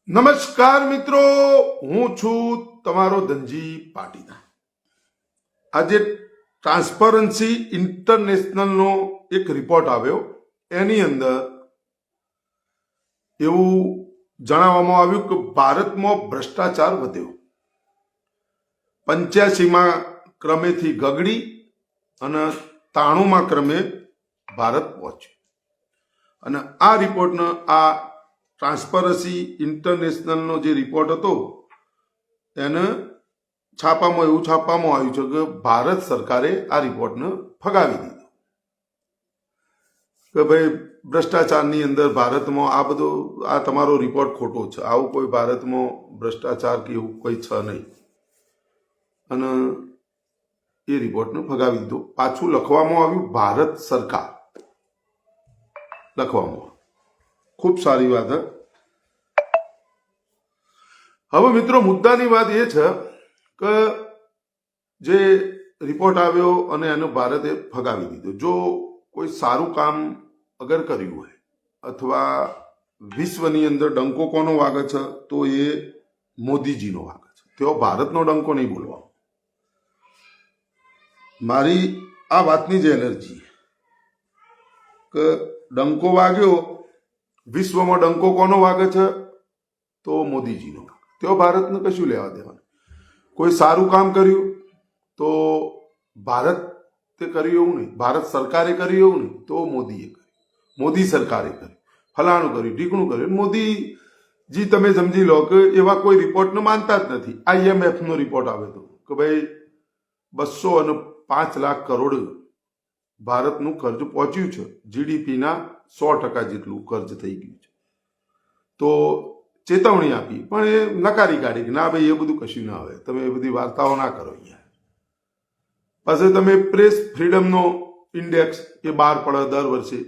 નમસ્કાર મિત્રો, હું છું તમારો ધનજી પાટીદાર। આજે ટ્રાન્સપરન્સી ઇન્ટરનેશનલનો એક રિપોર્ટ આવ્યો, એની અંદર એવું જણાવવામાં આવ્યું કે ભારતમાં ભ્રષ્ટાચાર વધ્યો, 85માં ક્રમેથી ગગડી અને 93માં ક્રમે ભારત પહોંચ્યું। અને આ રિપોર્ટનો આ ટ્રાન્સપરન્સી ઇન્ટરનેશનલનો જે રિપોર્ટ હતો એને છાપામાં એવું છાપવામાં આવ્યું છે કે ભારત સરકારે આ રિપોર્ટને ફગાવી દીધો કે ભાઈ ભ્રષ્ટાચારની અંદર ભારતમાં આ બધો આ તમારો રિપોર્ટ ખોટો છે, આવું કોઈ ભારતમાં ભ્રષ્ટાચાર કે એવું કોઈ છે નહીં, અને એ રિપોર્ટને ફગાવી દીધો। પાછું લખવામાં આવ્યું ભારત સરકાર લખવામાં, ખૂબ સારી વાત છે। હવે મિત્રો મુદ્દાની વાત એ છે કે જે રિપોર્ટ આવ્યો અને એનો ભારતે ફગાવી દીધો। જો કોઈ સારું કામ અગર કર્યું હોય અથવા વિશ્વની અંદર ડંકો કોનો વાગે છે તો એ મોદીજીનો વાગે છે, તેઓ ભારતનો ડંકો નહીં બોલવાનો। મારી આ વાતની જ એનર્જી કે ડંકો વાગ્યો, વિશ્વમાં ડંકો કોનો વાગે છે તો મોદીજીનો, તેઓ ભારતને કશું લેવા દેવાનું। કોઈ સારું કામ કર્યું તો ભારતે કર્યું એવું નહીં, ભારત સરકારે કર્યું એવું નહીં તો મોદીએ કર્યું, મોદી સરકારે કર્યું, ફલાણું કર્યું, ઢીકણું કર્યું। મોદીજી તમે સમજી લો કે એવા કોઈ રિપોર્ટને માનતા જ નથી। IMFનો રિપોર્ટ આવ્યો હતો કે ભાઈ 205 લાખ કરોડ ભારતનું કર્જ પહોંચ્યું છે, GDPના 100% જેટલું કર્જ થઈ ગયું છે। તો ચેતવણી આપી પણ એ નકારી કાઢી કે ના ભાઈ એ બધું કશું ના આવે, તમે એ બધી વાર્તાઓ ના કરો યાર। પછી તમે પ્રેસ ફ્રીડમનો ઇન્ડેક્સ એ બહાર પડે દર વર્ષે,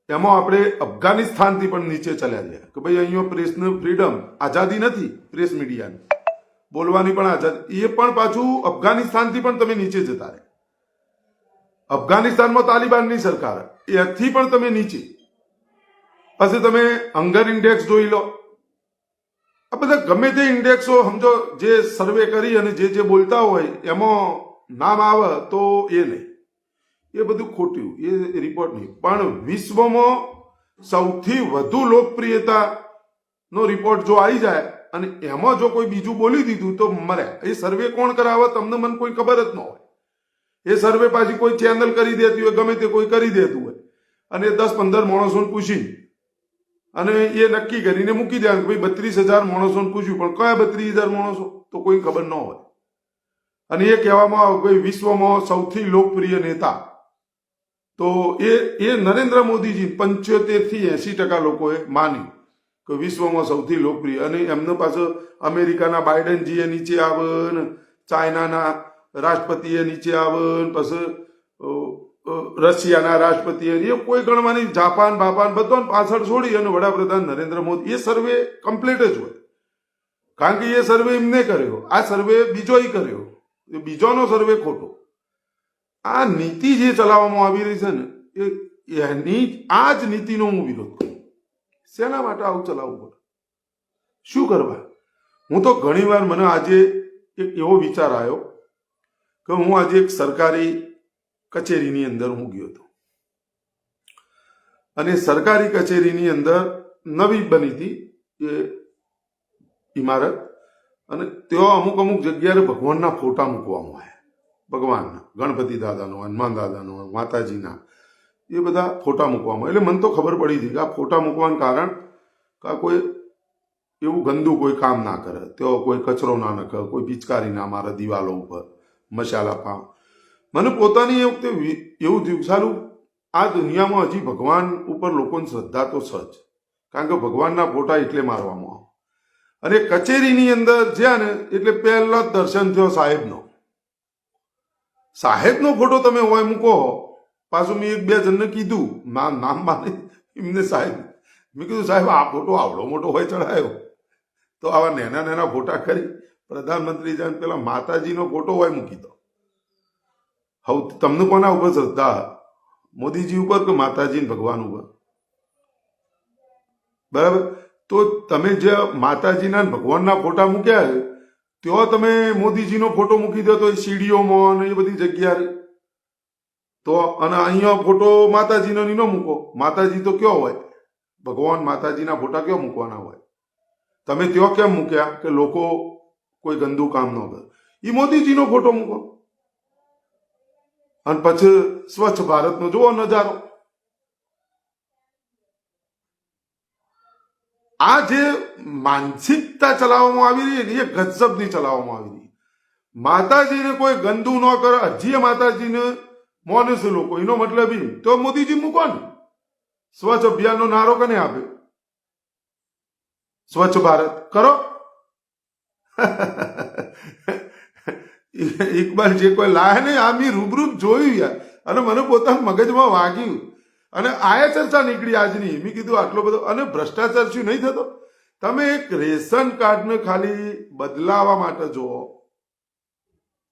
એમાં આપણે અફઘાનિસ્તાનથી પણ નીચે ચાલ્યા ગયા કે ભાઈ અહીંયા પ્રેસનું ફ્રીડમ, આઝાદી નથી પ્રેસ મીડિયાની, બોલવાની પણ આઝાદી, એ પણ પાછું અફઘાનિસ્તાનથી પણ તમે નીચે જતા રહ્યા। અફઘાનિસ્તાનમાં તાલિબાનની સરકાર, એથી પણ તમે નીચે। પછી તમે હંગર ઇન્ડેક્સ જોઈ લો, આ બધા ગમે તે ઇન્ડેક્સો સમજો, જે સર્વે કરી અને જે બોલતા હોય એમાં નામ આવે તો એ નહીં, એ બધું ખોટું, એ રિપોર્ટ નહીં। પણ વિશ્વમાં સૌથી વધુ લોકપ્રિયતાનો રિપોર્ટ જો આવી જાય અને એમાં જો કોઈ બીજું બોલી દીધું તો મર્યા। એ સર્વે કોણ કરાવે તમને મને કોઈ ખબર જ ન હોય, એ સર્વે પાછી કોઈ ચેનલ કરી દેતી હોય, ગમે તે કોઈ કરી દેતું હોય, અને 10-15 માણસોને પૂછી અને એ નક્કી કરીને મૂકી દે કે ભાઈ 32,000 માણસોને પૂછ્યું, પણ કયા 32,000 માણસો તો કોઈ ખબર ન હોય, અને એ કહેવામાં આવે ભાઈ વિશ્વમાં સૌથી લોકપ્રિય નેતા તો એ નરેન્દ્ર મોદીજી 75 થી 80% લોકોએ માન્યું કે વિશ્વમાં સૌથી લોકપ્રિય, અને એમનો પાછો અમેરિકાના બાઇડનજીએ નીચે આવે ને ચાઇનાના રાષ્ટ્રપતિએ નીચે આવે, પછી રશિયાના રાષ્ટ્રપતિએ, એ કોઈ ગણવાની, જાપાન બાપાન બધાને પાછળ છોડી અને વડાપ્રધાન નરેન્દ્ર મોદી, એ સર્વે કમ્પ્લીટ જ હોય, કારણ કે એ સર્વે એમને કર્યો, આ સર્વે બીજોય કર્યો, બીજોનો સર્વે ખોટો। આ નીતિ જે ચલાવવામાં આવી રહી છે ને એની આ જ નીતિનો હું વિરોધ કરું। શેના માટે આવું ચલાવવું પડે, શું કરવા? હું તો ઘણી વાર, મને આજે એક એવો વિચાર આવ્યો કે હું આજે એક સરકારી કચેરીની અંદર હું ગયો હતો, અને સરકારી કચેરીની અંદર નવી બની હતી એ ઇમારત, અને ત્યાં અમુક જગ્યાએ ભગવાનના ફોટા મૂકવામાં આવ્યા, ભગવાનના, ગણપતિ દાદાનો, હનુમાન દાદાનો, માતાજીના, એ બધા ફોટા મૂકવામાં। એટલે મને તો ખબર પડી હતી કે આ ફોટા મૂકવાનું કારણ કે કોઈ એવું ગંદુ કોઈ કામ ના કરે, તેઓ કોઈ કચરો ના નાખે, કોઈ પિચકારી ના મારે દિવાલો ઉપર, મસાલા પાવ। મને પોતાની એ વખતે એવું થયું, સારું આ દુનિયામાં હજી ભગવાન ઉપર લોકોની શ્રદ્ધા તો છે જ, કારણ કે ભગવાનના ફોટા એટલે મારવામાં આવે, અને કચેરીની અંદર જ્યાં ને એટલે પહેલા જ દર્શન થયો સાહેબનો ફોટો તમે હોય મૂકો। પાછું મેં 1-2 જણને કીધું, નામ માને એમને સાહેબ, મેં કીધું સાહેબ આ ફોટો આવડો મોટો હોય ચડાયો, તો આવા નાના ફોટા કરી પ્રધાનમંત્રી જાય પેલા માતાજીનો ફોટો હોય મૂકી દો। હવે તમને કોના ઉપર શ્રદ્ધા, મોદીજી ઉપર કે માતાજી ભગવાન ઉપર? બરાબર। તો તમે જે માતાજીના ને ભગવાનના ફોટા મૂક્યા છે ત્યાં તમે મોદીજીનો ફોટો મૂકી દો તો એ સીડીઓમાં ને એ બધી જગ્યાએ તો, અને અહીંયા ફોટો માતાજીનો ની ન મૂકો. માતાજી તો કયો હોય, ભગવાન માતાજીના ફોટા કયો મૂકવાના હોય? તમે ત્યાં કેમ મૂક્યા કે લોકો કોઈ ગંદુ કામ ન કરે? એ મોદીજીનો ફોટો મૂકો. અને પછી સ્વચ્છ ભારતનો જુઓ નજારો. આ જે માનસિકતા ચલાવવામાં આવી રહી ને એ ગજબની ચલાવવામાં આવી રહી. માતાજીને કોઈ ગંદુ ન કરે, હજી માતાજીને મોને છે લોકો. એનો મતલબ એ તો મોદીજી મૂકો ને. સ્વચ્છ અભિયાનનો નારો કને આપે? સ્વચ્છ ભારત કરો. ઇકબાલ જે કોઈ લાય નહીં, આ મેં રૂબરૂ જોયું યાર, અને મને પોતાના મગજમાં વાગ્યું. અને આયા ચર્ચા નીકળી આજની. મેં કીધું આટલો બધો. અને ભ્રષ્ટાચાર શું નહીં થતો? તમે એક રેશન કાર્ડને ખાલી બદલાવા માટે જુઓ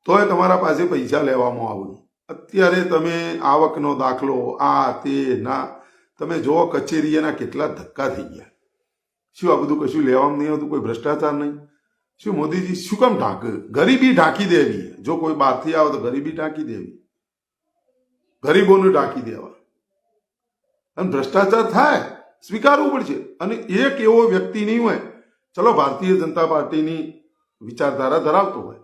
તોય તમારા પાસે પૈસા લેવામાં આવે. અત્યારે તમે આવકનો દાખલો આ તે ના તમે જુઓ, કચેરીના કેટલા ધક્કા થઈ ગયા. શું આ બધું કશું લેવામાં નહીં આવતું? કોઈ ભ્રષ્ટાચાર નહીં? શું મોદીજી શું કામ ઢાંકે? ગરીબી ઢાંકી દેવી. જો કોઈ બહારથી આવે તો ગરીબી ઢાંકી દેવી, ગરીબોને ઢાંકી દેવા. અને ભ્રષ્ટાચાર થાય સ્વીકારવું પડશે. અને એક એવો વ્યક્તિ નહીં હોય, ચલો ભારતીય જનતા પાર્ટીની વિચારધારા ધરાવતો હોય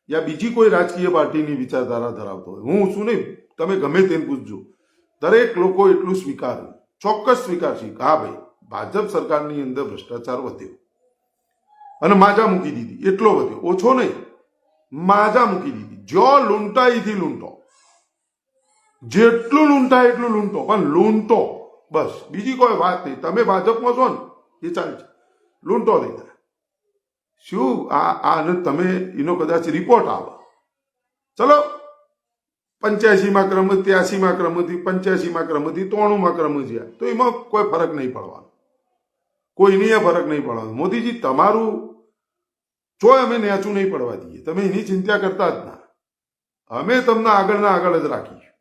યા બીજી કોઈ રાજકીય પાર્ટીની વિચારધારા ધરાવતો હોય, હું શું નહીં, તમે ગમે તેને પૂછજો, દરેક લોકો એટલું સ્વીકારે, ચોક્કસ સ્વીકારશે કે હા ભાઈ ભાજપ સરકારની અંદર ભ્રષ્ટાચાર વધ્યો અને માજા મૂકી દીધી. એટલો વધ્યો, ઓછો નહીં, માજા મૂકી દીધી. જો લૂંટાઈથી લૂંટો, જેટલું લૂંટાય એટલું લૂંટો, પણ લૂંટો બસ, બીજી કોઈ વાત નહીં. તમે ભાજપમાં છો ને એ ચાલશે, લૂંટો નહીં થાય. શું આ તમે એનો કદાચ રિપોર્ટ આવે, ચલો 85માં ક્રમ, 83માં ક્રમથી 85માં ક્રમથી 93માં ક્રમ જ્યાં, તો એમાં કોઈ ફરક નહીં પડવાનો, કોઈની ફરક નહીં પડવાનો. મોદીજી તમારું ચોય અમે નેચું નહીં પડવા દઈએ, તમે એની ચિંતા કરતા જ ના. અમે તમને આગળના આગળ જ રાખીશું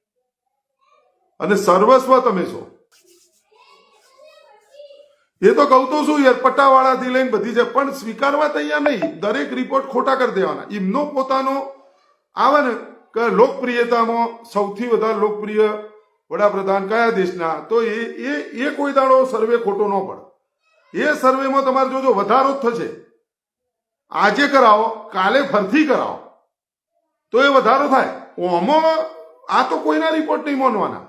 અને સર્વસ્વ તમે છો. એ તો કહું તો શું યાર, પટ્ટાવાળાથી લઈને બધી છે, પણ સ્વીકારવા તૈયાર નહીં. દરેક રિપોર્ટ ખોટા કરી દેવાના. એમનો પોતાનો આવે ને કે લોકપ્રિયતામાં સૌથી વધારે લોકપ્રિય વડાપ્રધાન કયા દેશના, તો એ કોઈ દાડો સર્વે ખોટો ન પડે. એ સર્વેમાં તમારે જોજો વધારો જ થશે. આજે કરાવો, કાલે ફરથી કરાવો તો એ વધારો થાય. ઓમાં આ તો કોઈના રિપોર્ટ નહીં માનવાના.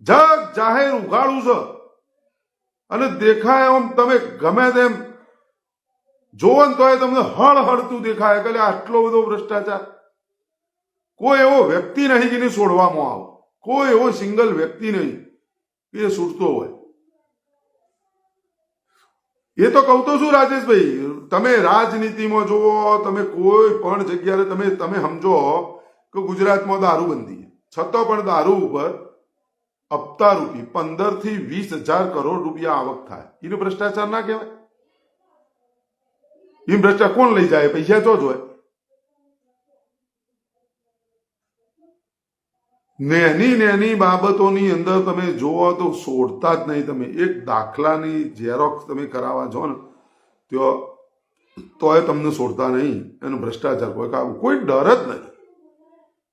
જગ જાહેર ઉઘાડું છે અને દેખાય એમ તમે ગમે તેમ જોવો ને તો તમને હળહળતું દેખાય કે આટલો બધો ભ્રષ્ટાચાર. કોઈ એવો વ્યક્તિ નહીં જેને છોડવામાં આવે, કોઈ એવો સિંગલ વ્યક્તિ નહીં એ છૂટતો હોય. એ તો કહું તો શું રાજેશભાઈ, તમે રાજનીતિમાં જુઓ, તમે કોઈ પણ જગ્યાએ તમે સમજો કે ગુજરાતમાં દારૂબંધી, છતાં પણ દારૂ ઉપર હપ્તા રૂપી 15 થી 20,000 કરોડ રૂપિયા આવક થાય. એનો ભ્રષ્ટાચાર ના કહેવાય? એમ ભ્રષ્ટાચાર કોણ લઈ જાય? પૈસા તો જ હોય. નેની બાબતોની અંદર તમે જોવો તો છોડતા જ નહીં. તમે એક દાખલાની ઝેરોક્સ તમે કરાવવા જો ને તોય તમને છોડતા નહીં. એનો ભ્રષ્ટાચાર કોઈ ડર જ નહીં.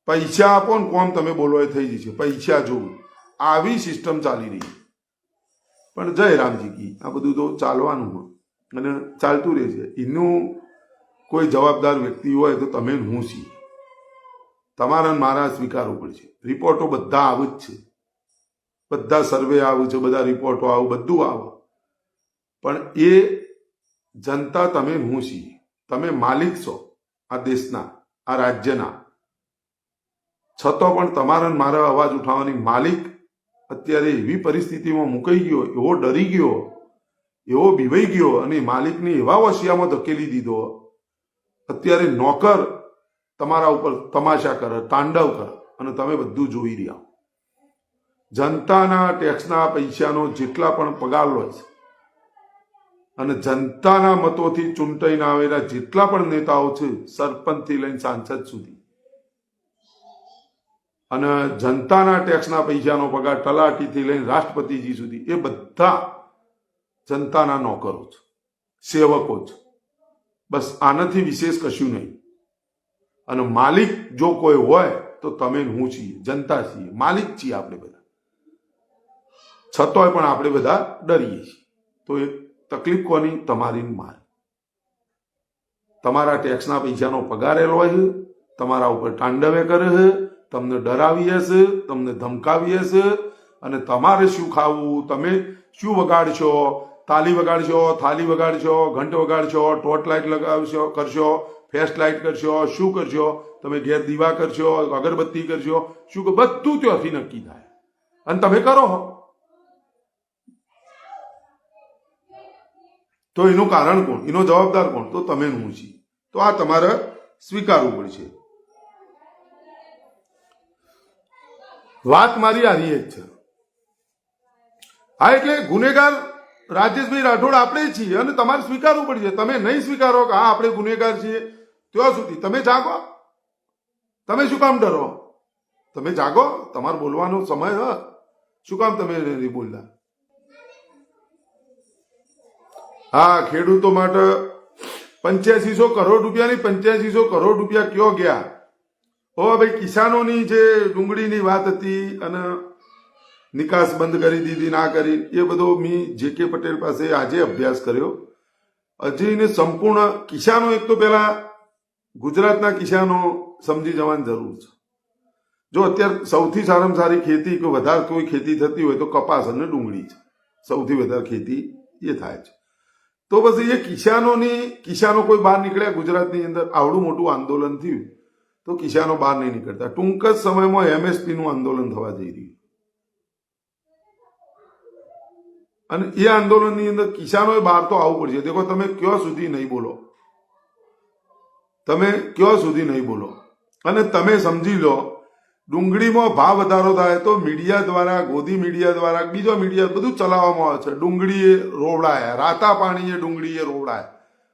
પૈસા આપો ને કોમ તમે બોલો એ થઈ જશે. પૈસા જોવું, આવી સિસ્ટમ ચાલી રહી. પણ જય રામજી કી, આ બધું તો ચાલવાનું અને ચાલતું રહે છે. એનું કોઈ જવાબદાર વ્યક્તિ હોય તો તમે હું છીએ, તમારા મારા સ્વીકારવું પડશે. રિપોર્ટો બધા આવું જ છે, બધા સર્વે આવું છે, બધા રિપોર્ટો આવું, બધું આવું. પણ એ જનતા તમે હું છીએ, તમે માલિક છો આ દેશના, આ રાજ્યના. છતાં પણ તમારા મારા અવાજ ઉઠાવવાની માલિક અત્યારે એવી પરિસ્થિતિમાં મુકાઈ ગયો, એવો ડરી ગયો, એવો બીવાઈ ગયો અને માલિકને એવા વસિયામાં ધકેલી દીધો. અત્યારે નોકર તમારા ઉપર તમાશા કરે, તાંડવ કરે અને તમે બધું જોઈ રહ્યા. જનતાના ટેક્સના પૈસાનો જેટલા પણ પગાર લો છે અને જનતાના મતોથી ચૂંટાઈને આવેલા જેટલા પણ નેતાઓ છે, સરપંચથી લઈને સાંસદ સુધી, અને જનતાના ટેક્સના પૈસાનો પગાર તલાટીથી લઈને રાષ્ટ્રપતિજી સુધી, એ બધા જનતાના નોકરો જ, સેવકો જ, બસ આનાથી વિશેષ કશું નહીં. અને માલિક જો કોઈ હોય તો તમે હું છીએ, જનતા છીએ, માલિક છીએ આપણે બધા. છતાંય પણ આપણે બધા ડરીએ છીએ. તો એ તકલીફ કોની? તમારી ને મારી. તમારા ટેક્સના પૈસાનો પગારેલો હોય છે, તમારા ઉપર તાંડવે કરે છે, તમને ડરાવીએ છે, તમને ધમકાવીએ છે, અને તમારે શું ખાવું, તમે શું વગાડશો, તાલી વગાડશો, થાલી વગાડશો, ઘંટ વગાડશો, ટોર્ચ લાઇટ લગાવશો, કરશો, ફેસ્ટ લાઇટ કરશો, શું કરશો, તમે ઘેર દીવા કરશો, અગરબત્તી કરશો, શું બધું ત્યાંથી નક્કી થાય. અને તમે કરો તો એનું કારણ કોણ? એનો જવાબદાર કોણ? તો તમે હું છીએ. તો આ તમારે સ્વીકારવું પડશે. વાત મારી આ રીત છે. હા, એટલે ગુનેગાર રાજેશભાઈ રાઠોડ આપણે છીએ અને તમારે સ્વીકારવું પડશે. તમે નહીં સ્વીકારો કે હા આપણે ગુનેગાર છીએ ત્યાં સુધી તમે જાગો. તમે શું કામ ડરો? તમે જાગો, તમારે બોલવાનો સમય હ. શું કામ તમે નહીં બોલતા? હા, ખેડૂતો માટે 8500 કરોડ રૂપિયાની 8500 કરોડ રૂપિયા કયો ગયા? ઓ ભાઈ, કિસાનોની જે ડુંગળીની વાત હતી અને નિકાસ બંધ કરી દીધી, ના કરી, એ બધો મેં જે.કે. પટેલ પાસે આજે અભ્યાસ કર્યો. હજી એને સંપૂર્ણ કિસાનો, એક તો પેલા ગુજરાતના કિસાનો સમજી જવાની જરૂર છે. જો અત્યારે સૌથી સારામાં સારી ખેતી કે વધારે કોઈ ખેતી થતી હોય તો કપાસ અને ડુંગળી છે. સૌથી વધારે ખેતી એ થાય છે. તો પછી એ કિસાનો કોઈ બહાર નીકળ્યા ગુજરાતની અંદર? આવડું મોટું આંદોલન થયું તો કિસાનો બહાર નહીં નીકળતા. ટૂંક જ સમયમાં MSP નું આંદોલન થવા જઈ રહ્યું. અને એ આંદોલનની અંદર કિસાનોએ બહાર તો આવવું પડશે. દેખો, તમે ક્યાં સુધી નહીં બોલો, તમે ક્યાં સુધી નહીં બોલો. અને તમે સમજી લો, ડુંગળીમાં ભાવ વધારો થાય તો મીડિયા દ્વારા, ગોદી મીડિયા દ્વારા, બીજો મીડિયા બધું ચલાવવામાં આવે છે. ડુંગળીએ રોવડાયા, રાતા પાણીએ ડુંગળીએ રોવડાયા.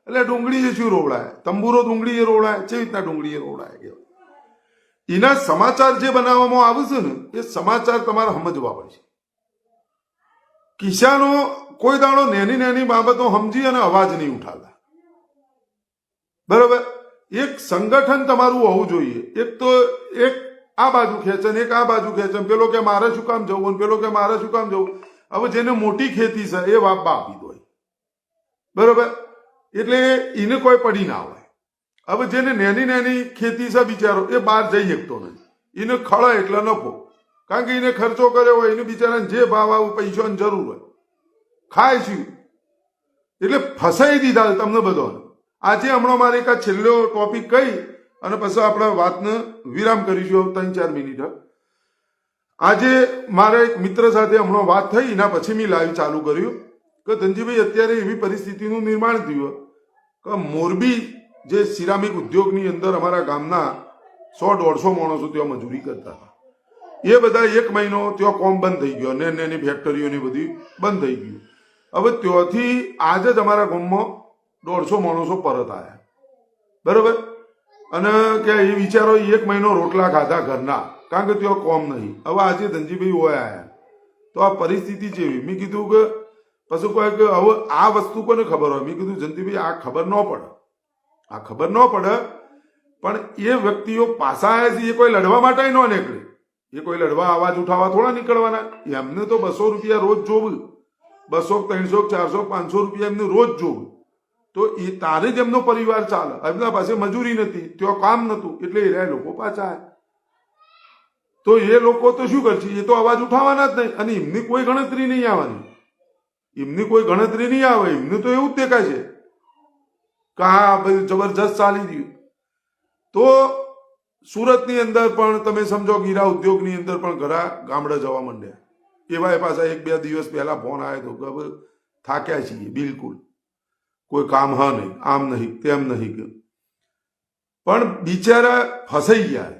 એટલે ડુંગળીએ શું રોવડાય? તંબુરો ડુંગળીએ રોવડાય. કેવી રીતના ડુંગળીએ રોવડાય? એના સમાચાર જે બનાવવામાં આવે છે ને, એ સમાચાર તમારે સમજવા પડશે. કિસાનો કોઈ દાડો નાની નાની બાબતો સમજી અને અવાજ નહીં ઉઠાવતા. બરોબર? એક સંગઠન તમારું હોવું જોઈએ. એક તો એક આ બાજુ ખેંચે ને એક આ બાજુ ખેંચે. પેલો કે મારે શું કામ જવું, પેલો કે મારે શું કામ જવું. હવે જેને મોટી ખેતી છે એ વાપા આપી દો. બરોબર? એટલે એને કોઈ પડી ના હોય. હવે જેને નાની નાની ખેતી છે બિચારો, એ બહાર જઈ શકતો નથી. એને ખળે એટલે નફો, કારણ કે એને ખર્ચો કર્યો હોય, એને બિચારાને જે ભાવ આવું પૈસાની જરૂર હોય, ખાય શું એટલે ફસાઈ દીધા તમને બધો. આજે હમણાં મારે એક છેલ્લો ટોપિક કહી અને પછી આપણે વાતને વિરામ કરીશું 3-4 મિનિટ. આજે મારા એક મિત્ર સાથે હમણાં વાત થઈ, એના પછી મેં લાઈવ ચાલુ કર્યું કે ધનજીભાઈ, અત્યારે એવી પરિસ્થિતિનું નિર્માણ થયું કે મોરબી જે સિરામિક ઉદ્યોગની અંદર અમારા ગામના 100-150 માણસો ત્યાં મજૂરી કરતા હતા. એ બધા 1 મહિનો ત્યાં કોમ બંધ થઈ ગયો, નાની ફેક્ટરીઓની બધી બંધ થઈ ગયું. હવે ત્યાંથી આજે જ અમારા ગામમાં 150 માણસો પરત આવ્યા. બરોબર? અને કે એ વિચારો 1 મહિનો રોટલા ખાધા ઘરના, કારણ કે ત્યાં કોમ નહીં. હવે આજે ધનજીભાઈ હોય આવ્યા તો આ પરિસ્થિતિ જેવી. મેં કીધું કે પછી કોઈ કે હવે આ વસ્તુ કોને ખબર હોય? મેં કીધું જયંતિભાઈ, આ ખબર ન પડે, આ ખબર ન પડે, પણ એ વ્યક્તિઓ પાછા આવ્યા છે, એ કોઈ લડવા માટે ન નીકળે. એ કોઈ લડવા અવાજ ઉઠાવવા થોડા નીકળવાના. એમને તો 200 રૂપિયા રોજ જોવું, 200, 300, 400, 500 રૂપિયા એમને રોજ જોવું. તો એ તારે જ એમનો પરિવાર ચાલે. એમના પાસે મજૂરી નથી, ત્યાં કામ નતું, એટલે એ રહ્યા લોકો પાછા આવ્યા. તો એ લોકો તો શું કરશે? એ તો અવાજ ઉઠાવવાના જ નહીં. અને એમની કોઈ ગણતરી નહીં આવવાની. એમની કોઈ ગણતરી નહીં આવે. એમને તો એવું જ દેખાય છે કે હા ભાઈ જબરજસ્ત ચાલી રહ્યું. તો સુરતની અંદર પણ તમે સમજો, ગીરા ઉદ્યોગની અંદર પણ ઘણા ગામડા જવા માંડ્યા. એવા પાછા 1-2 દિવસ પહેલા ફોન આવ્યો હતો કે થાક્યા છીએ, બિલકુલ કોઈ કામ હ નહીં, આમ નહીં, તેમ નહીં. પણ બિચારા ફસાઈ ગયા.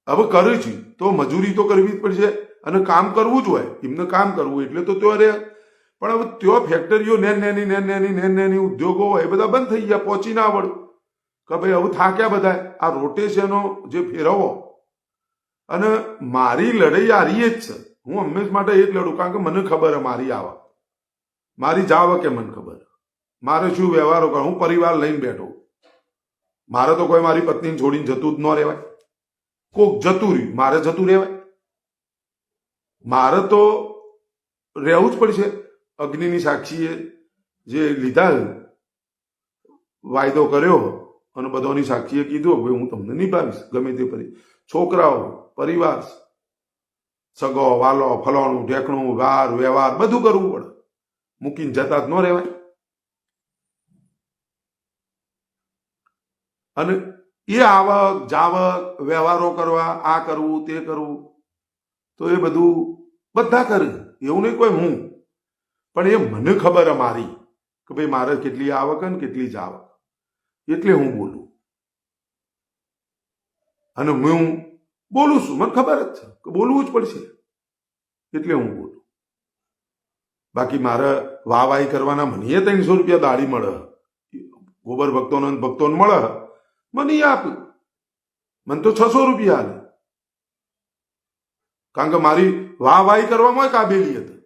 હવે કર્યું છે તો મજૂરી તો કરવી જ પડશે અને કામ કરવું જ હોય. એમને કામ કરવું એટલે તો ત્યાં રહે. પણ હવે ત્યાં ફેક્ટરીઓ નાની ઉદ્યોગો હોય, એ બધા બંધ થઈ ગયા. પહોંચી ના આવડ્યું કે ભાઈ હવે થાક્યા બધા. આ રોટેશનો જે ફેરવો, અને મારી લડાઈ આ રીત જ છે. હું હંમેશ માટે એ જ લડું, કારણ કે મને ખબર છે મારી આવક. મારી જાવકે મને ખબર, મારે શું વ્યવહારો કરો, હું પરિવાર લઈને બેઠો. મારે તો કોઈ મારી પત્નીને છોડીને જતું જ ન રહેવાય. કોક જતું રહ્યું, મારે જતું રહેવાય? મારે તો રહેવું જ પડશે. અગ્નિની સાક્ષીએ જે લીધા વાયદો કર્યો અને બધાની સાક્ષીએ કીધું ભાઈ હું તમને નિભાવીશ ગમે તે પરી. છોકરાઓ, પરિવાર, સગો વાલો, ફલાણું ઢેકણું, વાર વ્યવહાર બધું કરવું પડે. મૂકીને જતા જ ન રહેવાય. અને એ આવક જાવક વ્યવહારો કરવા, આ કરવું તે કરવું, તો એ બધું બધા કરે. એવું નહીં કોઈ હું, પણ એ મને ખબર મારી કે ભાઈ મારે કેટલી આવક ને કેટલી જાવક, એટલે હું બોલું. અને હું બોલું છું, મને ખબર જ છે કે બોલવું જ પડશે, એટલે હું બોલું. બાકી મારે વાહવાહી કરવાના મને 300 રૂપિયા દાડી મળે, ગોબર ભક્તોને મળે, મને આપ્યું. મને તો 600 રૂપિયા આલે, કારણ કે મારી વાહવાહી કરવામાં કાબેલી હતી.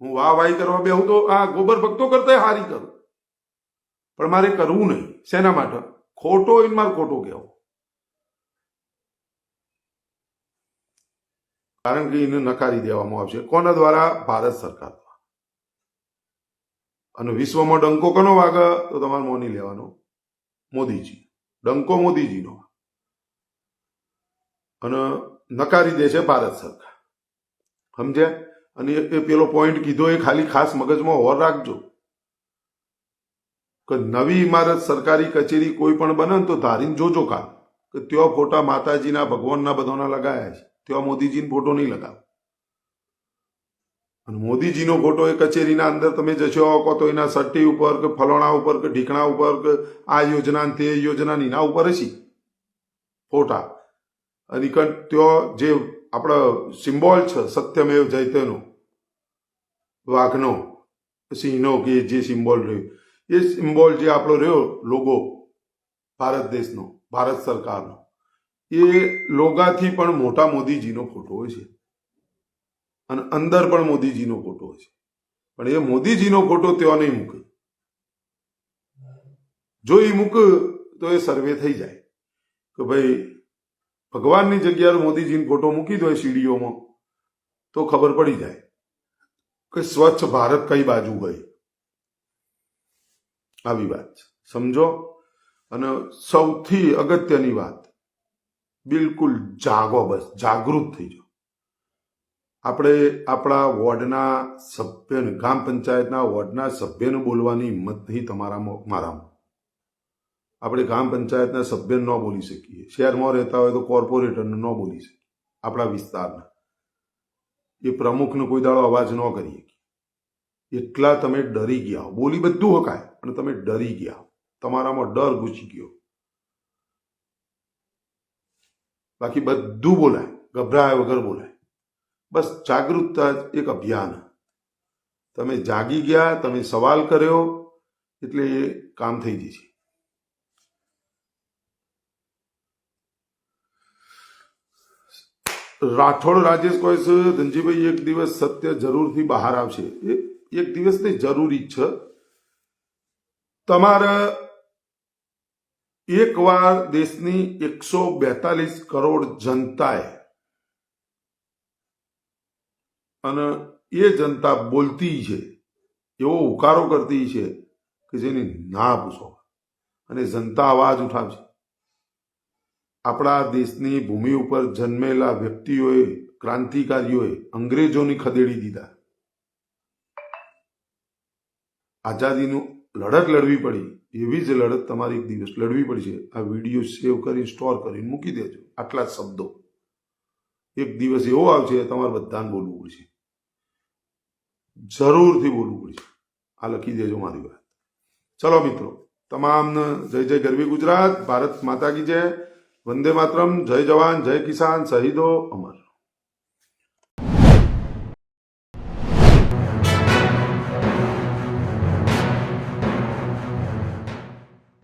હું વાહવાહી કરવા બેહું તો આ ગોબર ભક્તો કરતા હારી કરું, પણ મારે કરવું નહીં. શેના માટે? ખોટો હોય મારે ખોટો કહેવો, કારણ કે એને નકારી દેવામાં આવશે. કોના દ્વારા? ભારત સરકાર દ્વારા. અને વિશ્વમાં ડંકો કોનો વાગે? તો તમારે મોની લેવાનો, મોદીજી. ડંકો મોદીજીનો. અને નકારી દે છે ભારત સરકાર. સમજ્યા? અને એ પેલો પોઈન્ટ કીધો એ ખાલી ખાસ મગજમાં ઓર રાખજો કે નવી ઇમારત સરકારી કચેરી કોઈ પણ બને તો ધારીને જોજો કાલ કે ત્યાં ફોટા માતાજીના, ભગવાનના બધાના લગાયા છે, ત્યાં મોદીજીનો ફોટો નહીં લગાવો. અને મોદીજીનો ફોટો એ કચેરીના અંદર તમે જશો કહો તો એના સટ્ટી ઉપર કે ફલોણા ઉપર કે ઢીકણા ઉપર કે આ યોજના તે યોજના એના ઉપર હશે ફોટા. અને ત્યાં જે આપણો સિમ્બોલ છે સત્યમેવ જયતેનો, વાઘનો, સિંહનો કે જે સિમ્બોલ રહ્યો, એ સિમ્બોલ જે આપણો રહ્યો લોગો ભારત દેશનો, ભારત સરકારનો, એ લોગાથી પણ મોટા મોદીજીનો ફોટો હોય છે. અને અંદર પણ મોદીજીનો ફોટો હોય છે. પણ એ મોદીજીનો ફોટો ત્યાં નહીં મૂકે. જો એ મૂકે તો એ સર્વે થઈ જાય કે ભાઈ ભગવાનની જગ્યાએ મોદીજીનો ફોટો મૂકી દો સીડીઓમાં, તો ખબર પડી જાય કે સ્વચ્છ ભારત કઈ બાજુ ગઈ. આવી વાત સમજો. અને સૌથી અગત્યની વાત, બિલકુલ જાગો, બસ જાગૃત થઈ જાઓ. આપણે આપણા વોર્ડના સભ્યને, ગ્રામ પંચાયતના વોર્ડના સભ્યને બોલવાની હિંમત નહીં તમારામાં, મારામાં. આપણે ગ્રામ પંચાયતના સભ્યને ન બોલી શકીએ, શહેરમાં રહેતા હોય તો કોર્પોરેટરને ન બોલી શકીએ, આપણા વિસ્તારના એ પ્રમુખનો કોઈ દાડો અવાજ ન કરી શકીએ. એટલા તમે ડરી ગયા હો. બોલી બધું હકાય, પણ તમે ડરી ગયા, તમારામાં ડર ઘૂસી ગયો. બાકી બધું બોલાય, ગભરાયા વગર બોલાય. બસ જાગૃતતા એક અભિયાન. તમે જાગી ગયા, તમે સવાલ કર્યો એટલે એ કામ થઈ જશે. રાઠોડ રાજેશ કહે છે ધનજીભાઈ એક દિવસ સત્ય જરૂરથી બહાર આવશે. એક દિવસ તે જરૂરી છે. તમારે એકવાર દેશની 142 કરોડ જનતાએ, અને એ જનતા બોલતી છે, એવો ઉકારો કરતી છે કે જેની ના પૂછો, અને જનતા અવાજ ઉઠાવશે. આપણા દેશની ભૂમિ ઉપર જન્મેલા વ્યક્તિઓએ, ક્રાંતિકારીઓએ અંગ્રેજોની ખદેડી દીધા. આઝાદીનું લડત લડવી પડી, એવી જ લડત તમારે એક દિવસ લડવી પડશે. આ વિડીયો સેવ કરી સ્ટોર કરીને મૂકી દેજો. આટલા જ શબ્દો. એક દિવસ એવો આવશે તમારે બધાને બોલવું પડશે, જરૂરથી બોલવું પડશે. આ લખી દેજો મારી વાત. ચલો મિત્રો, તમામને જય જય ગરવી ગુજરાત, ભારત માતા કી જય, વંદે માતરમ, જય જવાન, જય કિસાન, શહીદો અમર.